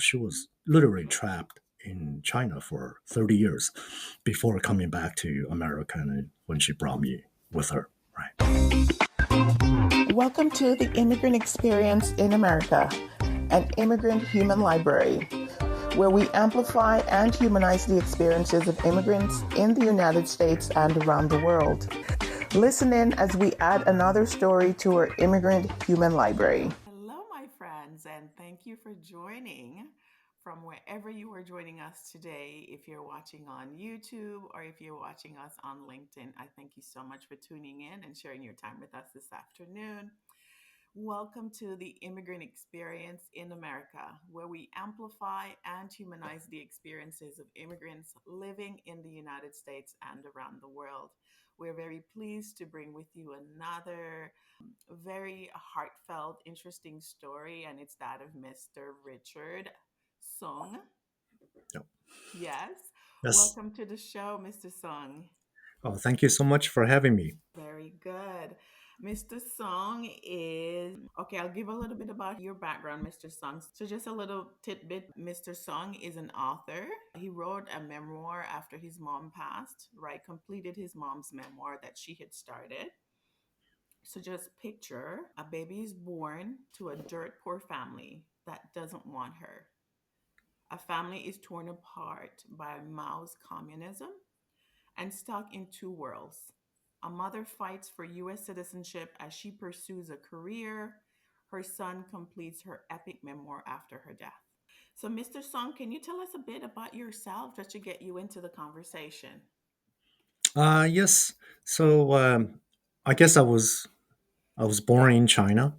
She was literally trapped in China for 30 years before coming back to America and when she brought me with her. Right. Welcome to the Immigrant Experience in America, an immigrant human library, where we amplify and humanize the experiences of immigrants in the United States and around the world. Listen in as we add another story to our immigrant human library. Hello, my friends, and thank you for joining from wherever you are joining us today. If you're watching on YouTube or if you're watching us on LinkedIn, I thank you so much for tuning in and sharing your time with us this afternoon. Welcome to the Immigrant Experience in America, where we amplify and humanize the experiences of immigrants living in the United States and around the world. We're very pleased to bring with you another very heartfelt, interesting story, and it's that of Mr. Richard Hsung. Yep. Yes. Yes. Welcome to the show, Mr. Hsung. Oh, thank you so much for having me. Very good. Mr. Hsung is okay. I'll give a little bit about your background, Mr. Hsung. So, just a little tidbit. Mr. Hsung is an author. He wrote a memoir after his mom passed, right? Completed his mom's memoir that she had started. So, just picture a baby is born to a dirt poor family that doesn't want her. A family is torn apart by Mao's communism and stuck in two worlds. A mother fights for US citizenship as she pursues a career. Her son completes her epic memoir after her death. So, Mr. Song, can you tell us a bit about yourself just to get you into the conversation? Yes. So I guess I was born in China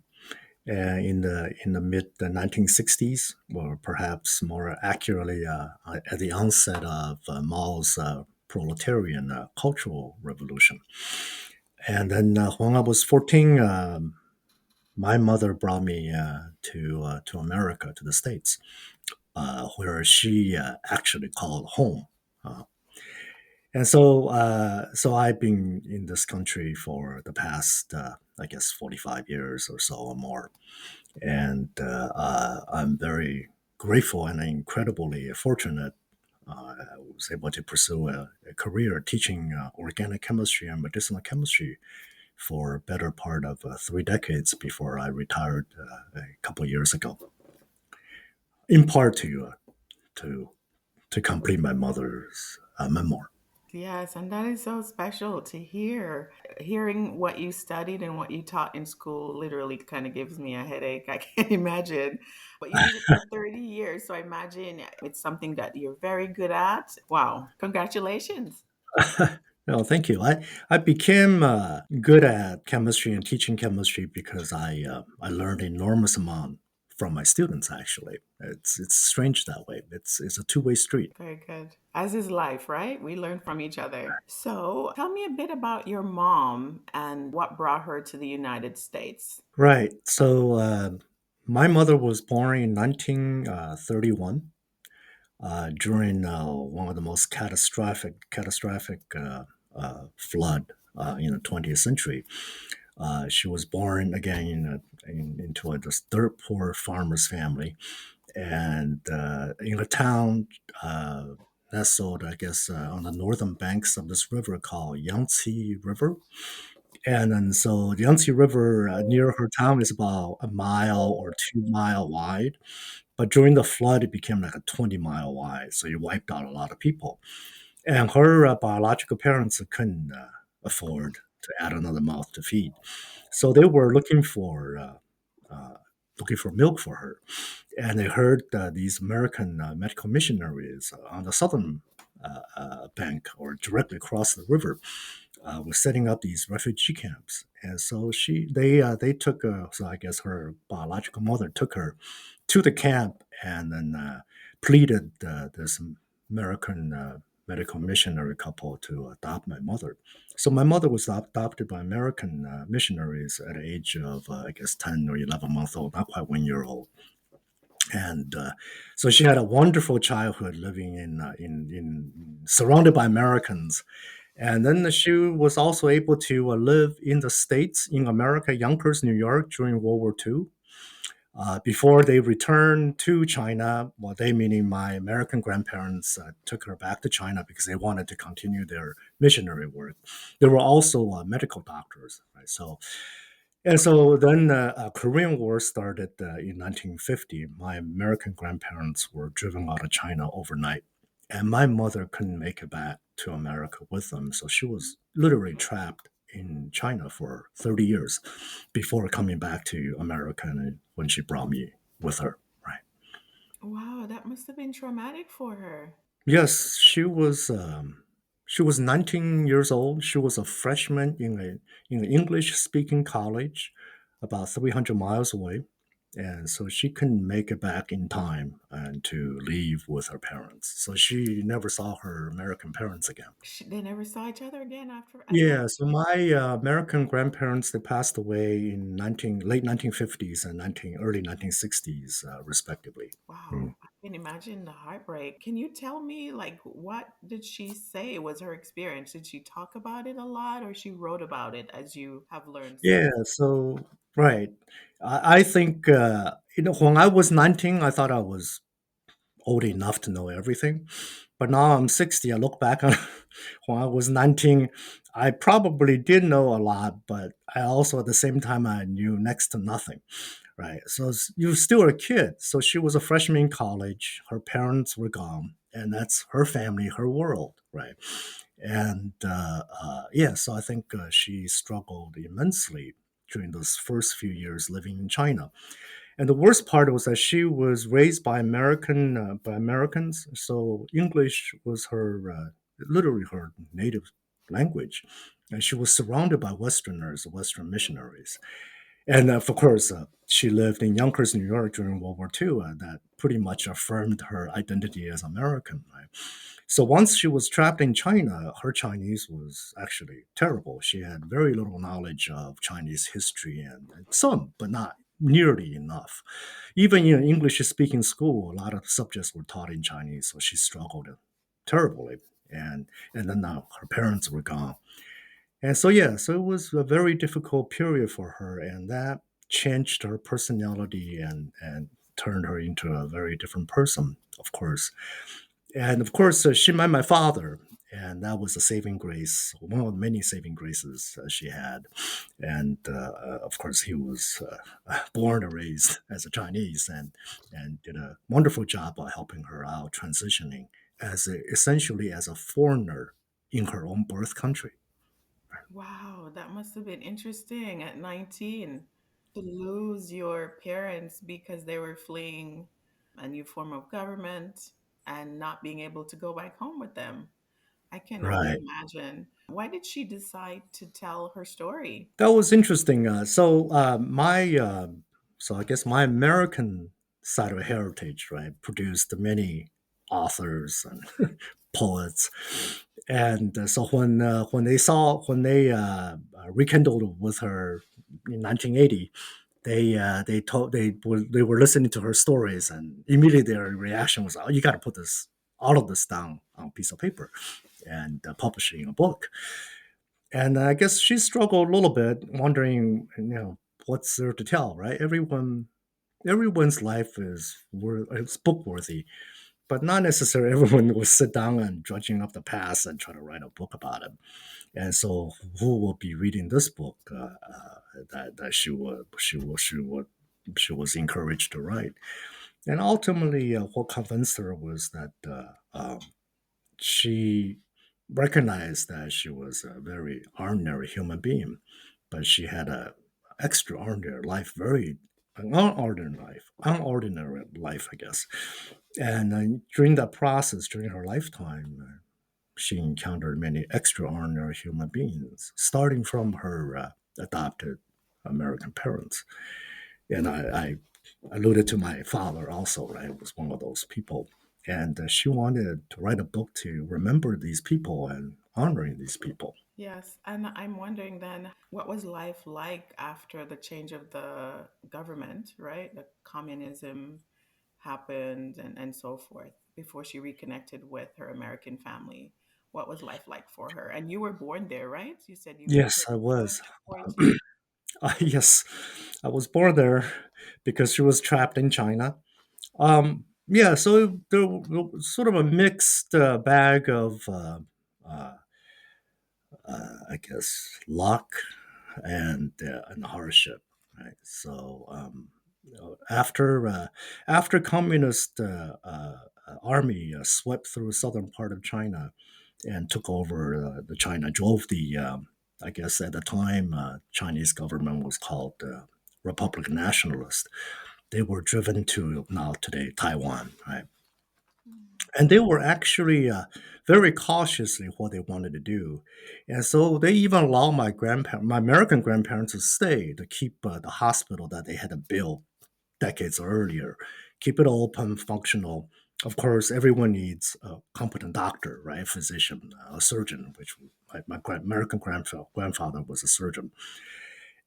in the mid 1960s, or perhaps more accurately at the onset of Mao's proletarian cultural revolution. And then when I was 14, my mother brought me to America, to the States, where she actually called home. Uh, and so I've been in this country for the past, I guess, 45 years or so or more. And I'm very grateful and incredibly fortunate. I was able to pursue a career teaching organic chemistry and medicinal chemistry for a better part of 3 decades before I retired a couple of years ago, in part to to complete my mother's memoir. Yes, and that is so special to hear. Hearing what you studied and what you taught in school literally kind of gives me a headache. I can't imagine. But you did it for 30 years, so I imagine it's something that you're very good at. Wow, congratulations. No, thank you. I became good at chemistry and teaching chemistry because I learned enormous amount from my students. Actually, it's strange that way. It's a two-way street. Very good. As is life, right? We learn from each other. So tell me a bit about your mom and what brought her to the United States. Right. So my mother was born in 1931 during one of the most catastrophic flood in the 20th century. She was born again into a this dirt poor farmer's family, and in a town nestled, I guess, on the northern banks of this river called Yangtze River. And then so the Yangtze River near her town is about a mile or 2 mile wide, but during the flood it became like a 20 mile wide, so it wiped out a lot of people. And her biological parents couldn't afford to add another mouth to feed, so they were uh, looking for milk for her. And they heard these American medical missionaries on the southern bank or directly across the river were setting up these refugee camps. And so they took so I guess her biological mother took her to the camp and then pleaded this American medical missionary couple to adopt my mother. So my mother was adopted by American missionaries at the age of I guess 10 or 11 months old, not quite 1 year old. And so she had a wonderful childhood living in surrounded by Americans. And then she was also able to live in the States, in America, Yonkers, New York, during World War II. Before they returned to China, well, they meaning my American grandparents took her back to China because they wanted to continue their missionary work. They were also medical doctors, right? So then the Korean War started in 1950. My American grandparents were driven out of China overnight, and my mother couldn't make it back to America with them. So she was literally trapped in China for 30 years before coming back to America and when she brought me with her. Right. Wow, that must have been traumatic for her. Yes, she was 19 years old. She was a freshman in an English speaking college about 300 miles away. And so she couldn't make it back in time and to leave with her parents. So she never saw her American parents again. They never saw each other again after at that. Yeah, so my American grandparents they passed away in late 1950s and early 1960s, respectively. Wow, Mm. I can imagine the heartbreak. Can you tell me, like, what did she say was her experience? Did she talk about it a lot, or she wrote about it, as you have learned Yeah, since? so right. I think when I was 19, I thought I was old enough to know everything. But now I'm 60. I look back on when I was 19, I probably did know a lot, but I also at the same time I knew next to nothing. Right. So you're still a kid. So she was a freshman in college. Her parents were gone, and that's her family, her world. Right. And yeah, so I think she struggled immensely during those first few years living in China. And the worst part was that she was raised by Americans, so English was her literally her native language, and she was surrounded by Westerners, Western missionaries. And of course, she lived in Yonkers, New York during World War II, and that pretty much affirmed her identity as American. Right? So once she was trapped in China, her Chinese was actually terrible. She had very little knowledge of Chinese history and some, but not nearly enough. Even in English speaking school, a lot of subjects were taught in Chinese, so she struggled terribly. And then her parents were gone. And so yeah, so it was a very difficult period for her, and that changed her personality and turned her into a very different person, of course. And of course, she met my father, and that was a saving grace, one of the many saving graces she had. And of course, he was born and raised as a Chinese, and did a wonderful job of helping her out transitioning essentially as a foreigner in her own birth country. Wow, that must have been interesting at 19 to lose your parents because they were fleeing a new form of government and not being able to go back home with them. I can only Right. imagine. Why did she decide to tell her story? That was interesting. So I guess my American side of heritage, right, produced many authors and poets, and so when they rekindled with her in 1980, they were listening to her stories, and immediately their reaction was, "Oh, you got to put this all of this down on a piece of paper and publish it in a book." And I guess she struggled a little bit, wondering, what's there to tell, right? Everyone's life is book worthy, but not necessarily everyone will sit down and dredging up the past and try to write a book about it. And so, who will be reading this book that she was encouraged to write? And ultimately, what convinced her was that she recognized that she was a very ordinary human being, but she had a extraordinary life, very unordinary life, I guess. And during that process, during her lifetime, she encountered many extraordinary human beings, starting from her adopted American parents. And I alluded to my father also, right? Was one of those people. And she wanted to write a book to remember these people and honoring these people. Yes, and I'm wondering then, what was life like after the change of the government, right? The communism happened and so forth, before she reconnected with her American family. What was life like for her? And you were born there, right? You said you Yes, came I to the US was. at 14. Yes, I was born there because she was trapped in China. Yeah, so there was sort of a mixed bag of, uh, I guess, luck and hardship. Right. So after communist army swept through southern part of China and took over the China, drove the I guess at the time Chinese government was called Republican Nationalist. They were driven to now today Taiwan, right? And they were actually very cautiously what they wanted to do, and so they even allowed my American grandparents, to stay to keep the hospital that they had built decades earlier, keep it open, functional. Of course, everyone needs a competent doctor, right? A physician, a surgeon, which American grandfather was a surgeon.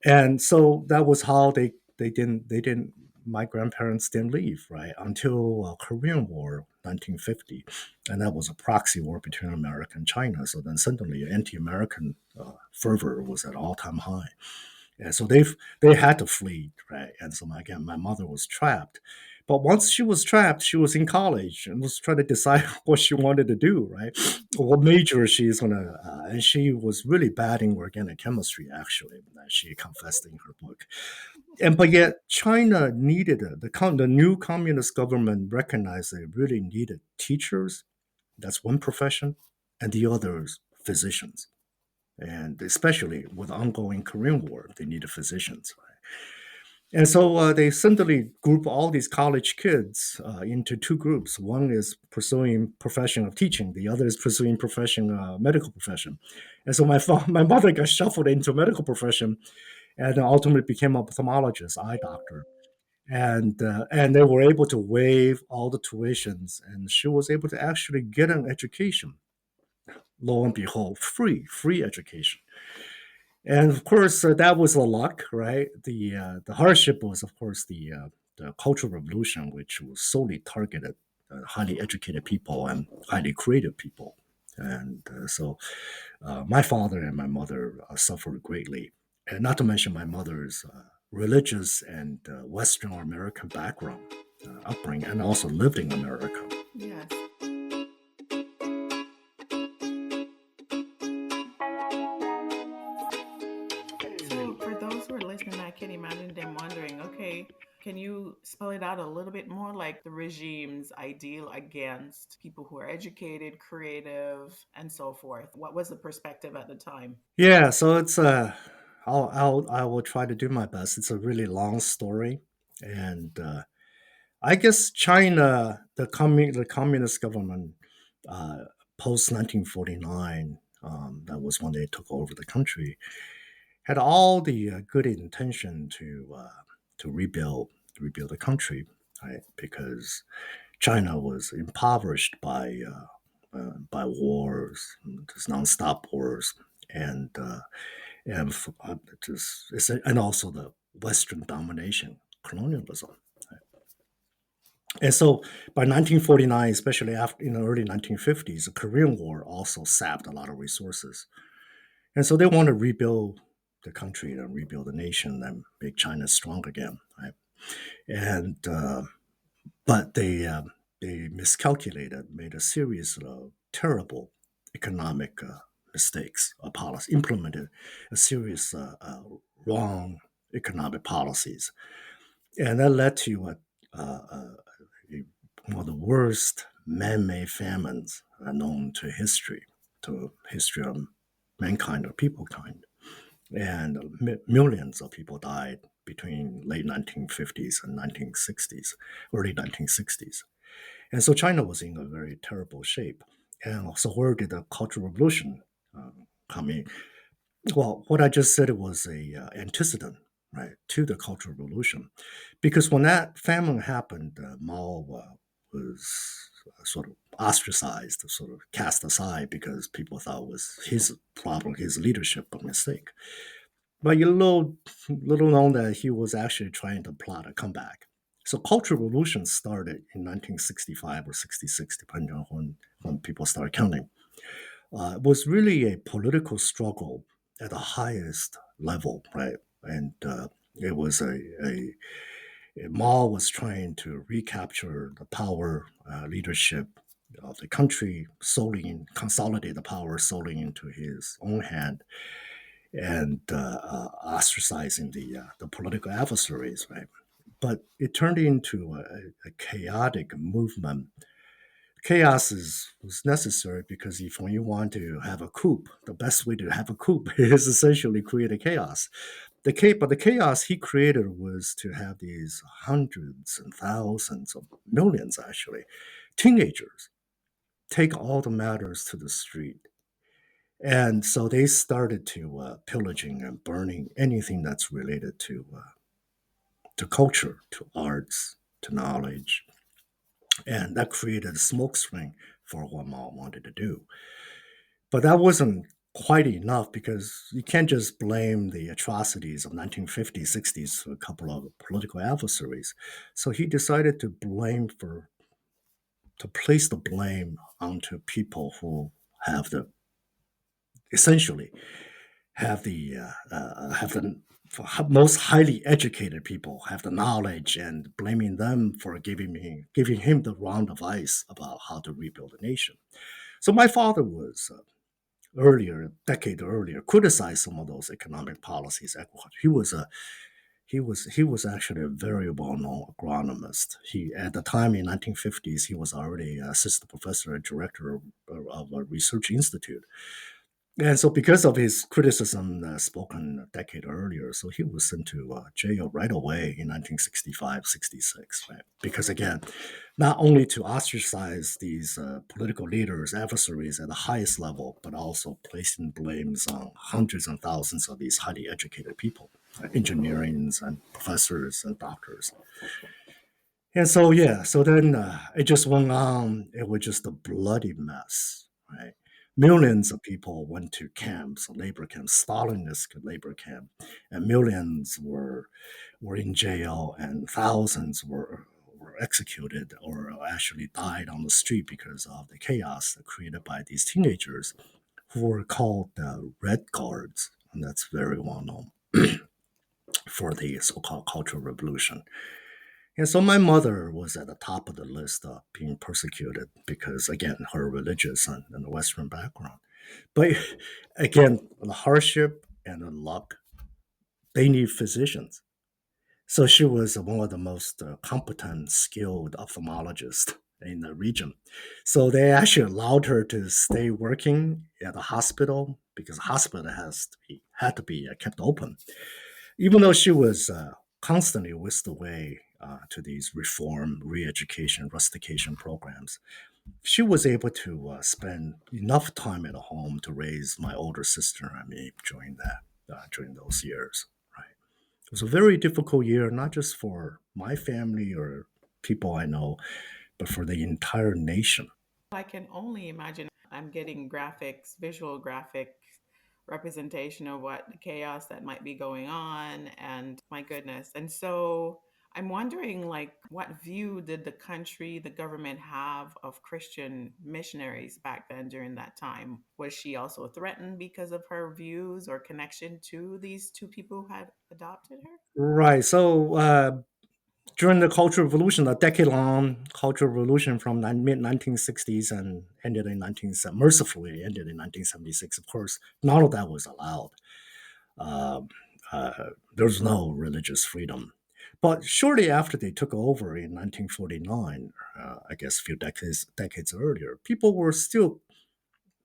And so that was how they didn't my grandparents didn't leave, right, until Korean War 1950, and that was a proxy war between America and China. So then suddenly anti-American fervor was at all-time high, and so they had to flee, right? And so again, my mother was trapped. But once she was trapped, she was in college and was trying to decide what she wanted to do, right? What major she's gonna, and she was really bad in organic chemistry, actually, that she confessed in her book. And but yet, China needed the new communist government recognized they really needed teachers. That's one profession, and the others physicians, and especially with the ongoing Korean War, they needed physicians. And so they suddenly group all these college kids into two groups. One is pursuing profession of teaching. The other is pursuing profession, medical profession. And so my mother got shuffled into medical profession, and ultimately became an ophthalmologist, eye doctor. And they were able to waive all the tuitions, and she was able to actually get an education. Lo and behold, free education. And of course, that was a luck, right? The hardship was, of course, the Cultural Revolution, which was solely targeted highly educated people and highly creative people. And so my father and my mother suffered greatly. And not to mention my mother's religious and Western or American background, upbringing, and also lived in America. Yes. So, for those who are listening, I can imagine them wondering, okay, can you spell it out a little bit more, like the regime's ideal against people who are educated, creative, and so forth? What was the perspective at the time? Yeah, so it's I will try to do my best. It's a really long story, and I guess China, the communist government, uh, post 1949, that was when they took over the country, had all the good intention to rebuild the country, right? Because China was impoverished by wars, just nonstop wars, and and and also the Western domination, colonialism. And so by 1949, especially after in the early 1950s, the Korean War also sapped a lot of resources. And so they want to rebuild the country and rebuild the nation and make China strong again. Right? And but they miscalculated, made a series of terrible economic mistakes, policy, implemented a series wrong economic policies, and that led to one of the worst man-made famines known to history of mankind or people kind. And millions of people died between late 1950s and 1960s, early 1960s. And so China was in a very terrible shape. And so where did the Cultural Revolution come in? Well, what I just said was a antecedent, right, to the Cultural Revolution, because when that famine happened, Mao was sort of ostracized, sort of cast aside because people thought it was his problem, his leadership, a mistake. But little known that he was actually trying to plot a comeback. So Cultural Revolution started in 1965 or 66, depending on when people start counting. It was really a political struggle at the highest level, right? and it was Mao was trying to recapture the power, leadership of the country, consolidate the power solely into his own hand, and ostracizing the political adversaries, right? But it turned into a chaotic movement. Was necessary because if when you want to have a coup, the best way to have a coup is essentially create a chaos. But the chaos he created was to have these hundreds and thousands of millions, actually, teenagers take all the matters to the street. And so they started to pillaging and burning anything that's related to culture, to arts, to knowledge. And that created a smoke screen for what Mao wanted to do. But that wasn't quite enough because you can't just blame the atrocities of 1950s, 60s to a couple of political adversaries. So he decided to place the blame onto people who have the essentially have the most highly educated people have the knowledge and blaming them for giving him the wrong advice about how to rebuild a nation. So my father was decade earlier, criticized some of those economic policies. He was actually a very well-known agronomist. He at the time in 1950s he was already assistant professor and director of a research institute. And so, because of his criticism spoken a decade earlier, so he was sent to jail right away in 1965, 66. Right? Because again, not only to ostracize these political leaders, adversaries at the highest level, but also placing blames on hundreds and thousands of these highly educated people, engineers and professors and doctors. And so, yeah, so then it just went on. It was just a bloody mess, right? Millions of people went to camps, labor camps, Stalinist labor camp, and millions were in jail, and thousands were executed or actually died on the street because of the chaos created by these teenagers who were called Red Guards, and that's very well known for the so-called Cultural Revolution. And so my mother was at the top of the list of being persecuted because, again, her religious and Western background. But again, the hardship and the luck, they need physicians. So she was one of the most competent, skilled ophthalmologists in the region. So they actually allowed her to stay working at the hospital because the hospital had to be kept open even though she was constantly whisked away to these reform, re-education, rustication programs, she was able to spend enough time at home to raise my older sister and me during those years. Right, it was a very difficult year, not just for my family or people I know, but for the entire nation. I can only imagine. I'm getting graphics, visual graphic representation of what the chaos that might be going on, and my goodness. And so I'm wondering, like, what view did the country, the government have of Christian missionaries back then during that time? Was she also threatened because of her views or connection to these two people who had adopted her? Right. So during the Cultural Revolution, a decade-long Cultural Revolution from mid 1960s and ended in 1976. Of course, none of that was allowed. Uh, there's no religious freedom. But shortly after they took over in 1949, I guess a few decades earlier, people were still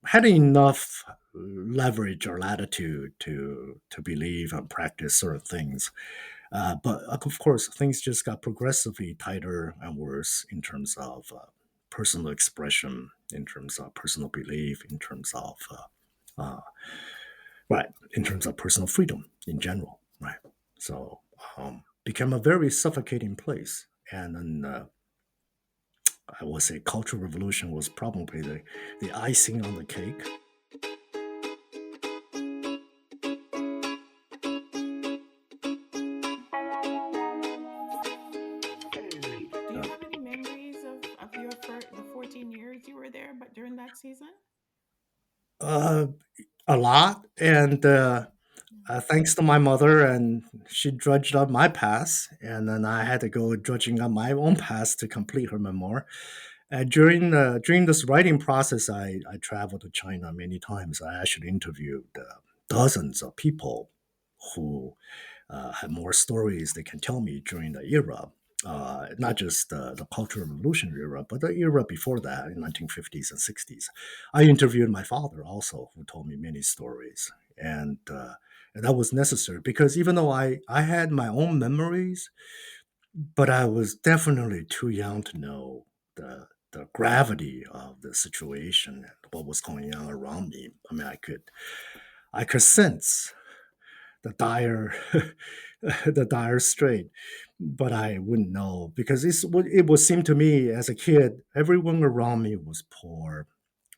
had enough leverage or latitude to believe and practice certain things, but of course, things just got progressively tighter and worse in terms of personal expression, in terms of personal belief, uh, in terms of personal freedom in general, right? So became a very suffocating place, and then I would say cultural revolution was probably the icing on the cake. Do you Uh, have any memories of the 14 years you were there, but during that season? uh, a lot, and thanks to my mother, and she drudged up my past, and then I had to go drudging up my own past to complete her memoir. During this writing process, I traveled to China many times. I actually interviewed dozens of people who had more stories they can tell me during the era. Not just the Cultural Revolution era, but the era before that, in 1950s and 60s. I interviewed my father also, who told me many stories, and that was necessary because even though I had my own memories, but I was definitely too young to know the gravity of the situation and what was going on around me. I mean, I could sense the dire the dire strait, but I wouldn't know because it would seem to me as a kid everyone around me was poor,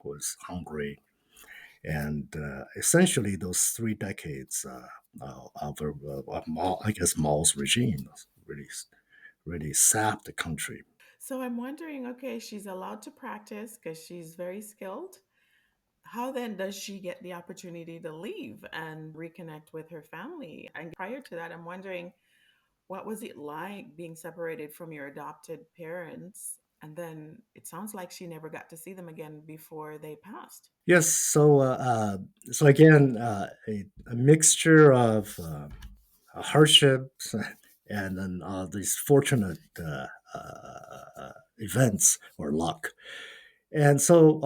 was hungry, and essentially those 3 decades of Mao, I guess Mao's regime really sapped the country. So I'm wondering, okay, she's allowed to practice because she's very skilled. How then does she get the opportunity to leave and reconnect with her family? And prior to that, I'm wondering, what was it like being separated from your adopted parents? And then it sounds like she never got to see them again before they passed. Yes, so again, a mixture of hardships and then these fortunate events or luck. And so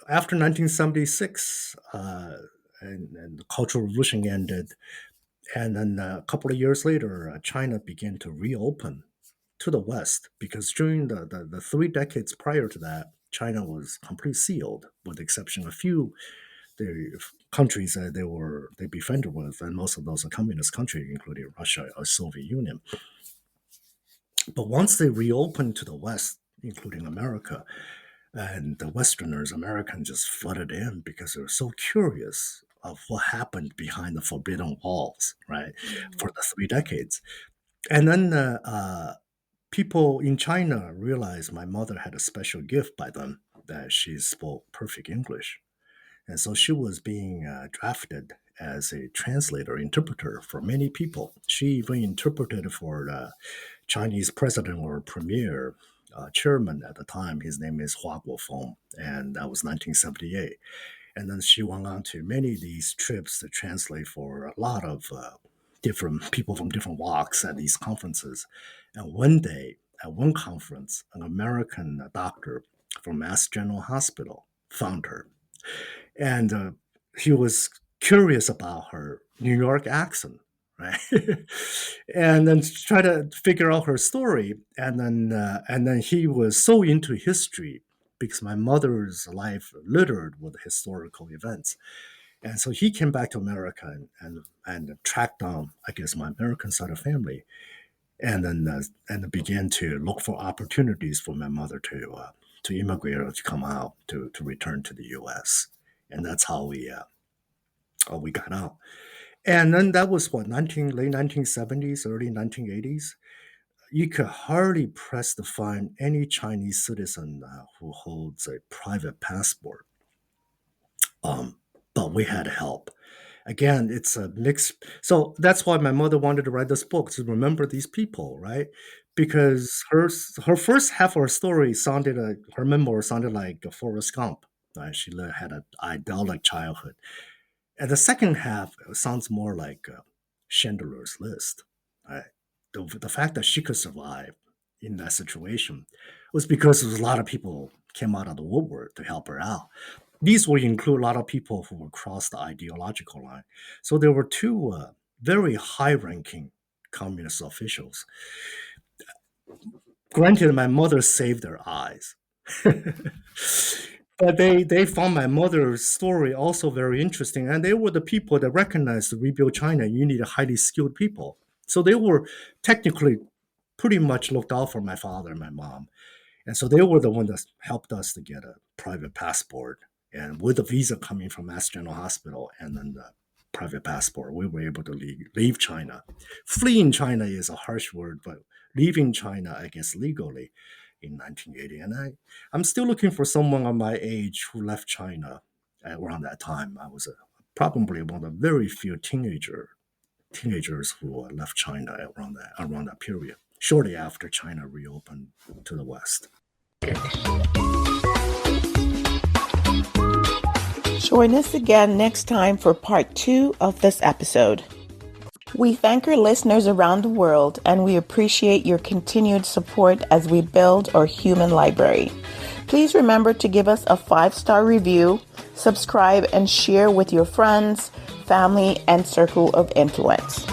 after 1976, and the Cultural Revolution ended, and then a couple of years later, China began to reopen to the West because during the 3 decades prior to that, China was completely sealed, with the exception of a few the countries that they befriended with, and most of those are communist countries, including Russia or Soviet Union. But once they reopened to the West, including America, and the Westerners, Americans just flooded in because they were so curious of what happened behind the forbidden walls, right, for Mm. the 3 decades. And then people in China realized my mother had a special gift by then that she spoke perfect English. And so she was being drafted as a translator, interpreter for many people. She even interpreted for the Chinese president or premier chairman at the time. His name is Hua Guofeng, and that was 1978. And then she went on to many of these trips to translate for a lot of different people from different walks at these conferences. And one day, at one conference, an American doctor from Mass General Hospital found her, and he was curious about her New York accent, right? And then try to figure out her story, and then he was so into history because my mother's life littered with historical events, and so he came back to America and tracked down, I guess, my American side of family, and began to look for opportunities for my mother to immigrate or to come out to return to the U.S. And that's how we got out. And then that was what late 1970s, early 1980s. You could hardly press to find any Chinese citizen who holds a private passport. Um, but we had help. Again, it's a mix. So that's why my mother wanted to write this book to remember these people, right? Because her first half of her story sounded like her memoir sounded like a Forrest Gump. Right? She had an idyllic childhood, and the second half sounds more like Chandler's List. Right? The fact that she could survive in that situation was because a lot of people came out of the woodwork to help her out. These would include a lot of people who would cross the ideological line. So there were two very high ranking communist officials. Granted, my mother saved their eyes. But they found my mother's story also very interesting. And they were the people that recognized to rebuild China, you need a highly skilled people. So they were technically pretty much looked out for my father and my mom. And so they were the one that helped us to get a private passport. And with the visa coming from Mass General Hospital and then the private passport, we were able to leave China. Fleeing China is a harsh word, but leaving China, I guess, legally in 1980. And I'm still looking for someone of my age who left China around that time. I was a probably one of the very few teenagers who left China around that period, shortly after China reopened to the West. Join us again next time for part 2 of this episode. We thank our listeners around the world, and we appreciate your continued support as we build our human library. Please remember to give us a 5-star review, subscribe, and share with your friends, family, and circle of influence.